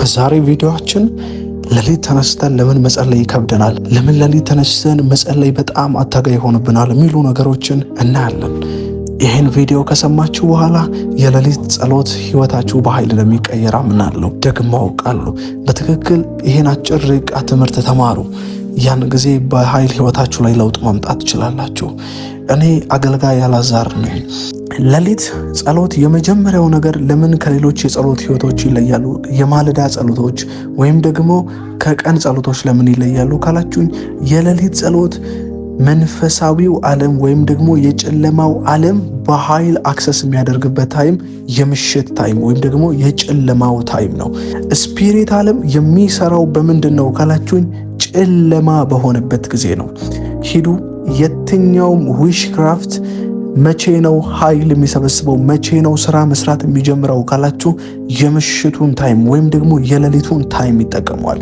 በዛሬ ቪዲዮአችን ሌሊት ተነስተን ለምን መጸለይ ይከብደናል፣ ለምን ሌሊት ተነስተን መጸለይ በጣም አታጋይ ይሆንብናል የሚሉ ነገሮችን እናያለን። ይህን ቪዲዮ ከሰማችሁ በኋላ የሌሊት ጸሎት ህይወታችሁ በኃይል እንደሚቀየር አምናለሁ፣ ደግሞ አውቃለሁ። በትክክል ይህን አጭር ደቂቃ ትምህርት ተማሩ። ያን ጊዜ በኃይል ህይወታችሁ ላይ ለውጥ ማምጣት ትችላላችሁ። እኔ አገልጋይ አላዛር ነኝ። ሌሊት ጸሎት የመጀመሪያው ነገር ለምን ከሌሎች የጸሎት ህይወቶች ይለያሉ፣ የማለዳ ጸሎቶች ወይም ደግሞ ከቀን ጸሎቶች ለምን ይለያሉ ካላችሁኝ፣ የሌሊት ጸሎት መንፈሳዊው ዓለም ወይም ደግሞ የጨለማው ዓለም በኃይል አክሰስ የሚያደርግበት ታይም የምሽት ታይም ወይም ደግሞ የጨለማው ታይም ነው። ስፒሪት ዓለም የሚሰራው በምንድን ነው ካላችሁኝ፣ ጨለማ በሆነበት ጊዜ ነው። ሂዱ የትኛውም ዊሽክራፍት መቼ ነው ኃይል የሚሰበስበው፣ መቼ ነው ስራ መስራት የሚጀምረው ካላችሁ፣ የምሽቱን ታይም ወይም ደግሞ የሌሊቱን ታይም ይጠቀመዋል።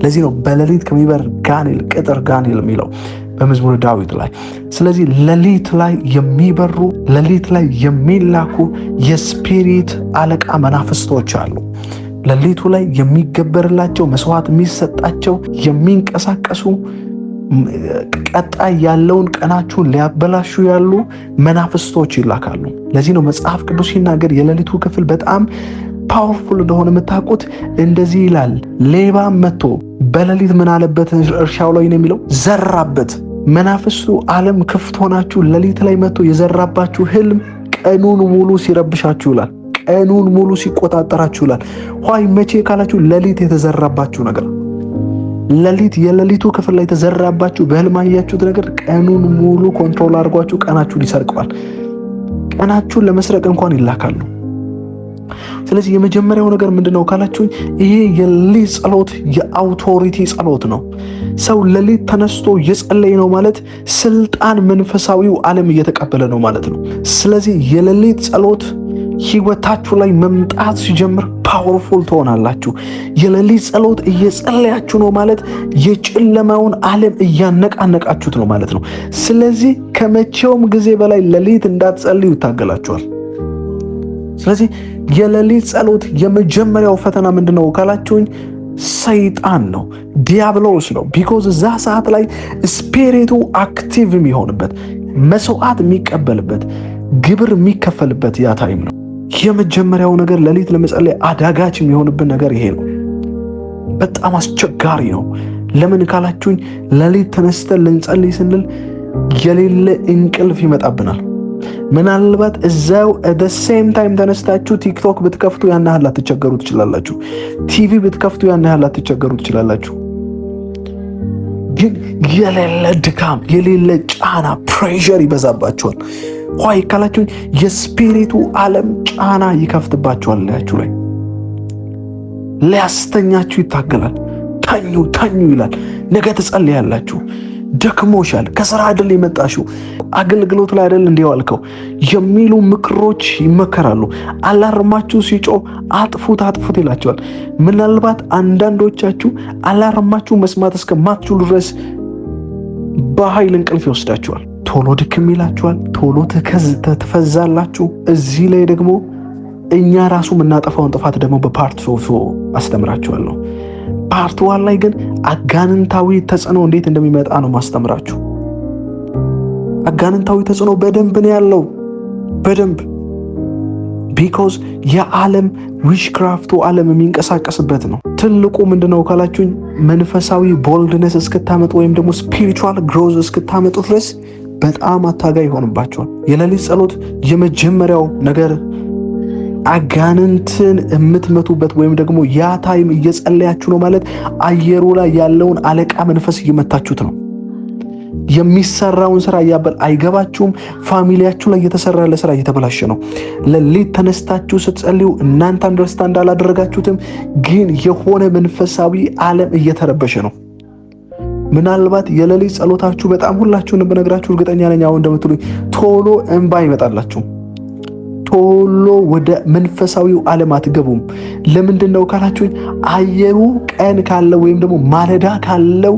ለዚህ ነው በሌሊት ከሚበር ጋኔል ቅጥር ጋኔል የሚለው በመዝሙረ ዳዊት ላይ። ስለዚህ ሌሊት ላይ የሚበሩ ሌሊት ላይ የሚላኩ የስፒሪት አለቃ መናፍስቶች አሉ። ሌሊቱ ላይ የሚገበርላቸው መስዋዕት የሚሰጣቸው የሚንቀሳቀሱ ቀጣይ ያለውን ቀናችሁን ሊያበላሹ ያሉ መናፍስቶች ይላካሉ። ለዚህ ነው መጽሐፍ ቅዱስ ሲናገር የሌሊቱ ክፍል በጣም ፓወርፉል እንደሆነ የምታውቁት። እንደዚህ ይላል፣ ሌባ መጥቶ በሌሊት ምን አለበት እርሻው ላይ ነው የሚለው፣ ዘራበት። መናፍስቱ ዓለም ክፍት ሆናችሁ ሌሊት ላይ መጥቶ የዘራባችሁ ህልም ቀኑን ሙሉ ሲረብሻችሁ ይላል፣ ቀኑን ሙሉ ሲቆጣጠራችሁ ይላል። ሆይ መቼ ካላችሁ፣ ሌሊት የተዘራባችሁ ነገር፣ ሌሊት የሌሊቱ ክፍል ላይ የተዘራባችሁ በህልም ያያችሁት ነገር ቀኑን ሙሉ ኮንትሮል አድርጓችሁ ቀናችሁን ይሰርቀዋል። ቀናችሁን ለመስረቅ እንኳን ይላካሉ። ስለዚህ የመጀመሪያው ነገር ምንድነው ካላችሁኝ፣ ይሄ የሌሊት ጸሎት የአውቶሪቲ ጸሎት ነው። ሰው ሌሊት ተነስቶ እየጸለየ ነው ማለት ስልጣን መንፈሳዊው ዓለም እየተቀበለ ነው ማለት ነው። ስለዚህ የሌሊት ጸሎት ህይወታችሁ ላይ መምጣት ሲጀምር ፓወርፉል ትሆናላችሁ። የሌሊት ጸሎት እየጸለያችሁ ነው ማለት የጨለማውን ዓለም እያነቃነቃችሁት ነው ማለት ነው። ስለዚህ ከመቼውም ጊዜ በላይ ሌሊት እንዳትጸልዩ ይታገላችኋል። ስለዚህ የሌሊት ጸሎት የመጀመሪያው ፈተና ምንድነው ካላችሁኝ፣ ሰይጣን ነው፣ ዲያብሎስ ነው። ቢኮዝ እዛ ሰዓት ላይ ስፒሪቱ አክቲቭ የሚሆንበት፣ መስዋዕት የሚቀበልበት፣ ግብር የሚከፈልበት ያ ታይም ነው። የመጀመሪያው ነገር ሌሊት ለመጸለይ አዳጋች የሚሆንብን ነገር ይሄ ነው። በጣም አስቸጋሪ ነው። ለምን ካላችሁኝ፣ ሌሊት ተነስተን ልንጸልይ ስንል የሌለ እንቅልፍ ይመጣብናል። ምናልባት እዛው the same time ተነስታችሁ ቲክቶክ ብትከፍቱ ያን ያህል ላትቸገሩ ትችላላችሁ። ቲቪ ብትከፍቱ ያን ያህል ላትቸገሩ ትችላላችሁ። ግን የሌለ ድካም፣ የሌለ ጫና፣ ፕሬሸር ይበዛባችኋል። ሆይ ካላችሁኝ፣ የስፒሪቱ ዓለም ጫና ይከፍትባችኋል። ላያችሁ ላይ ሊያስተኛችሁ ይታገላል። ተኙ ይላል። ነገ ትጸልያላችሁ። ደክሞሻል፣ ከስራ አይደል የመጣሽው፣ አገልግሎት ላይ አይደል እንዲዋልከው የሚሉ ምክሮች ይመከራሉ። አላርማችሁ ሲጮህ አጥፉት ይላቸዋል። ምናልባት አንዳንዶቻችሁ አላርማችሁ መስማት እስከማትችሉ ድረስ በኃይል እንቅልፍ ይወስዳችኋል። ቶሎ ድክም ይላችኋል፣ ቶሎ ትፈዛላችሁ። እዚህ ላይ ደግሞ እኛ ራሱ የምናጠፋውን ጥፋት ደግሞ በፓርት ሶ አስተምራችኋለሁ። ፓርት ዋን ላይ ግን አጋንንታዊ ተጽዕኖ እንዴት እንደሚመጣ ነው ማስተምራችሁ። አጋንንታዊ ተጽዕኖ በደንብ ነው ያለው፣ በደንብ ቢኮዝ የዓለም ዊሽክራፍቱ ዓለም የሚንቀሳቀስበት ነው። ትልቁ ምንድነው ካላችሁኝ፣ መንፈሳዊ ቦልድነስ እስክታመጡ ወይም ደግሞ ስፒሪቹዋል ግሮዝ እስክታመጡ ድረስ በጣም አታጋይ ይሆንባቸዋል። የሌሊት ጸሎት የመጀመሪያው ነገር አጋንንትን የምትመቱበት ወይም ደግሞ ያ ታይም እየጸለያችሁ ነው ማለት አየሩ ላይ ያለውን አለቃ መንፈስ እየመታችሁት ነው። የሚሰራውን ስራ አይገባችሁም። ፋሚሊያችሁ ላይ የተሰራ ያለ ስራ እየተበላሸ ነው። ሌሊት ተነስታችሁ ስትጸልዩ እናንተ አንደርስታንድ አላደረጋችሁትም፣ ግን የሆነ መንፈሳዊ ዓለም እየተረበሸ ነው። ምናልባት የሌሊት ጸሎታችሁ በጣም ሁላችሁንም ብነግራችሁ እርግጠኛ ነኝ አሁን እንደምትሉኝ ቶሎ እንባ ይመጣላችሁ። ቶሎ ወደ መንፈሳዊው ዓለም አትገቡም። ለምንድነው ካላችሁኝ፣ አየሩ ቀን ካለው ወይም ደግሞ ማለዳ ካለው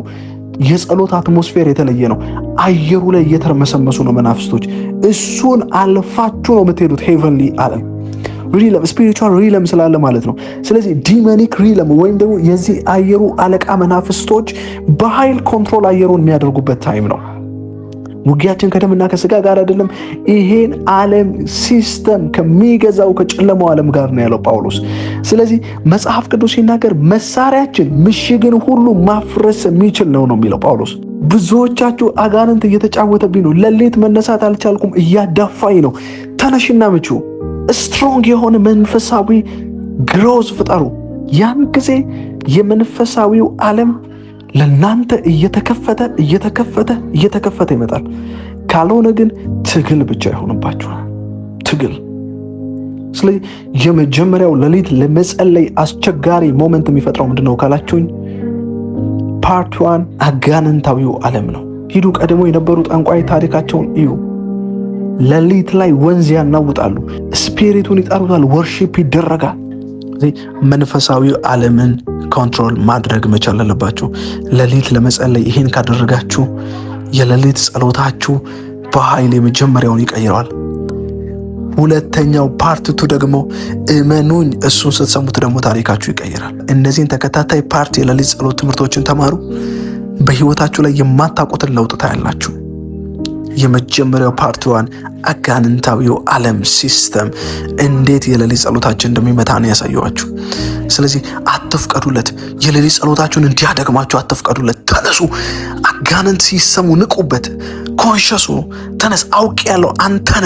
የጸሎት አትሞስፌር የተለየ ነው። አየሩ ላይ እየተርመሰመሱ ነው መናፍስቶች። እሱን አልፋችሁ ነው የምትሄዱት ሄቨንሊ ዓለም። ሪለም ስፒሪቹዋል ሪለም ስላለ ማለት ነው። ስለዚህ ዲሞኒክ ሪለም ወይም ደግሞ የዚህ አየሩ አለቃ መናፍስቶች በኃይል ኮንትሮል አየሩን የሚያደርጉበት ታይም ነው። ውጊያችን ከደምና ከስጋ ጋር አይደለም፣ ይሄን ዓለም ሲስተም ከሚገዛው ከጨለማው ዓለም ጋር ነው ያለው ጳውሎስ። ስለዚህ መጽሐፍ ቅዱስ ሲናገር መሳሪያችን ምሽግን ሁሉ ማፍረስ የሚችል ነው የሚለው ጳውሎስ። ብዙዎቻችሁ አጋንንት እየተጫወተብኝ ነው፣ ሌሊት መነሳት አልቻልኩም፣ እያዳፋኝ ነው። ተነሽና ምቹ ስትሮንግ የሆነ መንፈሳዊ ግሮዝ ፍጠሩ። ያን ጊዜ የመንፈሳዊው ዓለም ለናንተ እየተከፈተ ይመጣል። ካልሆነ ግን ትግል ብቻ ይሆንባችኋል። ትግል። ስለዚህ የመጀመሪያው ሌሊት ለመጸለይ አስቸጋሪ ሞመንት የሚፈጥረው ምንድነው ካላችሁኝ፣ ፓርት 1 አጋንንታዊው ዓለም ነው። ሂዱ ቀድሞ የነበሩ ጠንቋይ ታሪካቸውን እዩ። ሌሊት ላይ ወንዝ ያናውጣሉ፣ ስፒሪቱን ይጠሩታል፣ ወርሺፕ ይደረጋል። መንፈሳዊ ዓለምን ኮንትሮል ማድረግ መቻል አለባችሁ። ሌሊት ለመጸለይ ይሄን ካደረጋችሁ የሌሊት ጸሎታችሁ በኃይል የመጀመሪያውን ይቀይረዋል። ሁለተኛው ፓርት 2 ደግሞ እመኑኝ፣ እሱን ስትሰሙት ደግሞ ታሪካችሁ ይቀይራል። እነዚህን ተከታታይ ፓርት የሌሊት ጸሎት ትምህርቶችን ተማሩ። በህይወታችሁ ላይ የማታውቁትን ለውጥ ታያላችሁ። የመጀመሪያው ፓርት 1 አጋንንታዊው ዓለም ሲስተም እንዴት የሌሊት ጸሎታችን እንደሚመታ ነው ያሳየዋችሁ። ስለዚህ አትፍቀዱለት፣ የሌሊት ጸሎታችሁን እንዲያደግማችሁ አትፍቀዱለት። ተነሱ፣ አጋንንት ሲሰሙ ንቁበት። ኮንሸሱ ተነስ፣ አውቅ ያለው አንተነ